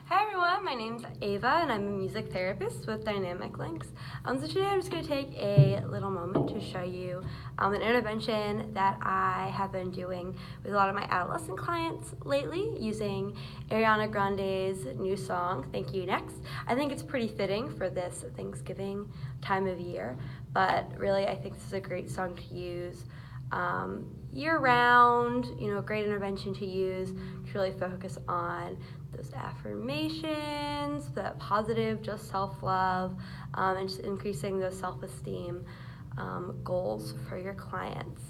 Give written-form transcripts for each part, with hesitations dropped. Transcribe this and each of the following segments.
Hi everyone, my name's Ava and I'm a music therapist with Dynamic Lynks. So today I'm just going to take a little moment to show you an intervention that I have been doing with a lot of my adolescent clients lately using Ariana Grande's new song, Thank You Next. I think it's pretty fitting for this Thanksgiving time of year, but really I think this is a great song to use year-round, great intervention to use to really focus on those affirmations, that positive, just self-love, and just increasing those self-esteem goals for your clients.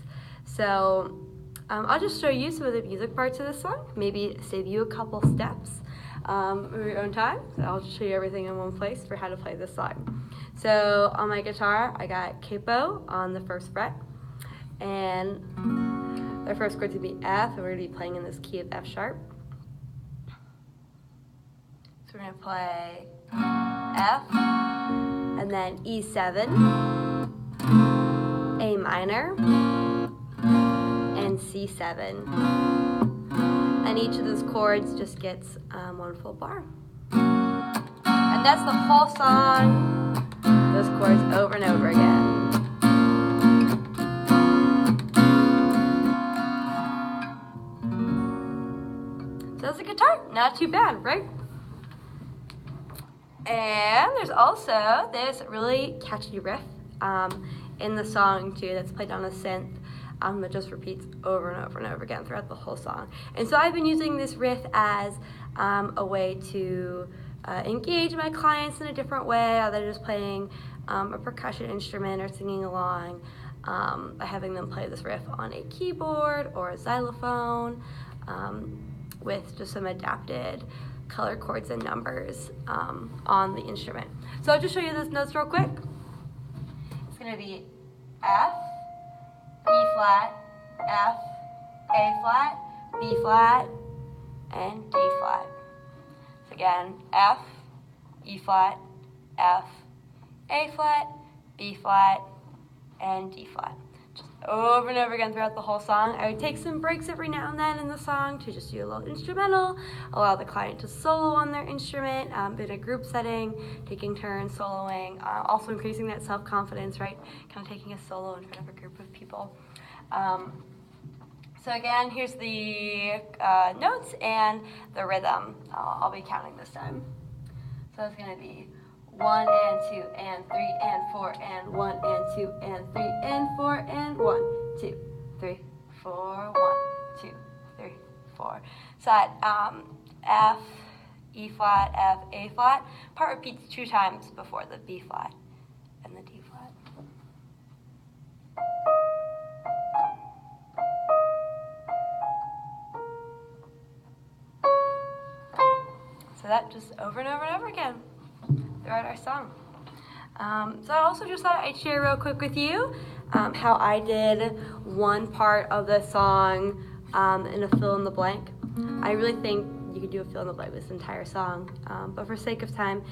So I'll just show you some of the music parts of this song, maybe save you a couple steps of your own time. So I'll just show you everything in one place for how to play this song. So on my guitar, I got capo on the first fret, and the first chord's gonna be F, and we're gonna be playing in this key of F sharp. So we're gonna play F, and then E7, A minor, and C7. And each of those chords just gets one full bar. And that's the whole song, those chords over and over again. So that's the guitar, not too bad, right? And there's also this really catchy riff in the song too that's played on a synth that just repeats over and over and over again throughout the whole song. And so I've been using this riff as a way to engage my clients in a different way, other than just playing a percussion instrument or singing along, by having them play this riff on a keyboard or a xylophone with just some adapted color chords and numbers on the instrument. So I'll just show you those notes real quick. It's going to be F, E flat, F, A flat, B flat, and D flat. So again, F, E flat, F, A flat, B flat, and D flat. Just over and over again throughout the whole song. I would take some breaks every now and then in the song to just do a little instrumental, allow the client to solo on their instrument in a group setting, taking turns soloing, also increasing that self-confidence, right? Kind of taking a solo in front of a group of people. So again, here's the notes and the rhythm. I'll be counting this time. So it's going to be 1 and 2 and 3 and 4 and 1 and 2 and 3 and 4 and 1, 2, 3, 4, 1, 2, 3, 4. So that F, E flat, F, A flat part repeats 2 times before the B flat and the D flat. So that just over and over and over again throughout our song. So I also just thought I'd share real quick with you how I did one part of the song in a fill in the blank. I really think you could do a fill in the blank with this entire song, but for sake of time,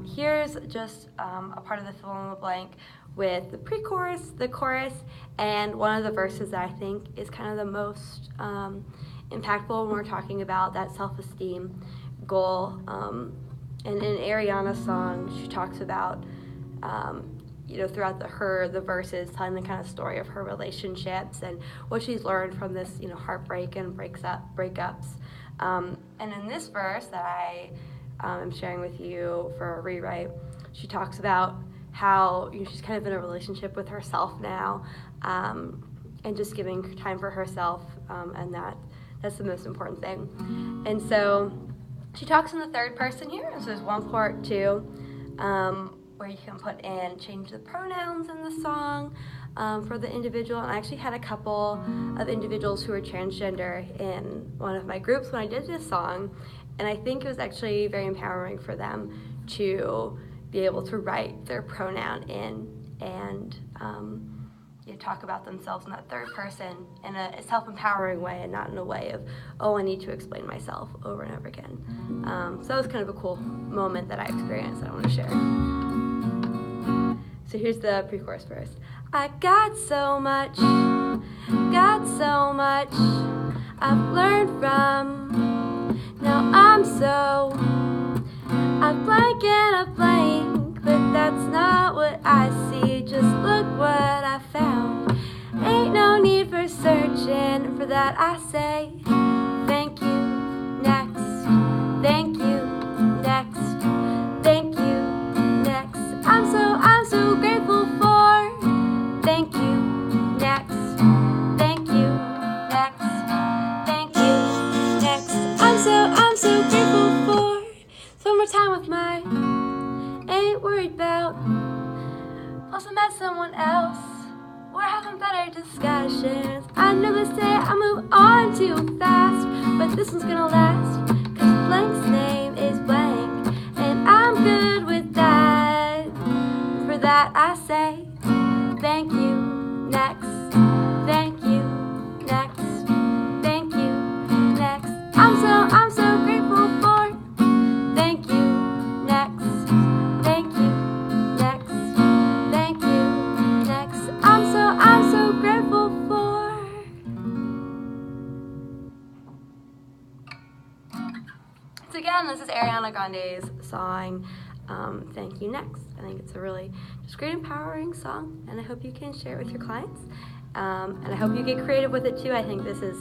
here's just a part of the fill in the blank with the pre-chorus, the chorus, and one of the verses that I think is kind of the most impactful when we're talking about that self-esteem goal. And in Ariana's song, she talks about, throughout the verses, telling the kind of story of her relationships and what she's learned from this, heartbreak and breakups. And in this verse that I am sharing with you for a rewrite, she talks about how she's kind of in a relationship with herself now, and just giving time for herself, and that's the most important thing. And so she talks in the third person here, so there's one part too, where you can change the pronouns in the song for the individual. And I actually had a couple of individuals who were transgender in one of my groups when I did this song, and I think it was actually very empowering for them to be able to write their pronoun in and talk about themselves in that third person in a self-empowering way and not in a way of, I need to explain myself over and over again. So that was kind of a cool moment that I experienced that I want to share. So here's the pre-chorus verse. I got so much I've learned from, now I'm so a blank, but that's not what I see. Just look what I found. Ain't no need for searching, for that I say thank you, next. Thank you, next. Thank you, next. I'm so grateful for thank you, next. Thank you, next. Thank you, next. I'm so grateful for some more time with my ain't worried about. Plus I met someone else. We're having better discussions. I know they say I move on too fast, but this one's gonna last, 'cause blank's name is blank, and I'm good with that. For that I say thank you, next. Thank you, next. Thank you, next. I'm so grateful for thank you, next. Thank you, next. Thank you, next. I'm so grateful for. So again, this is Ariana Grande's song, Thank You, Next. I think it's a really just great empowering song, and I hope you can share it with your clients. And I hope you get creative with it too. I think this is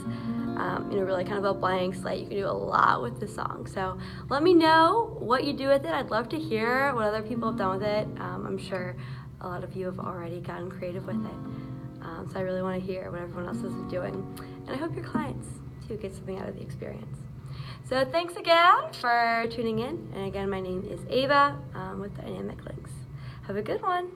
really kind of a blank slate. You can do a lot with this song. So let me know what you do with it. I'd love to hear what other people have done with it. I'm sure a lot of you have already gotten creative with it. So I really want to hear what everyone else is doing. And I hope your clients too get something out of the experience. So thanks again for tuning in. And again, my name is Ava with Dynamic Lynks. Have a good one.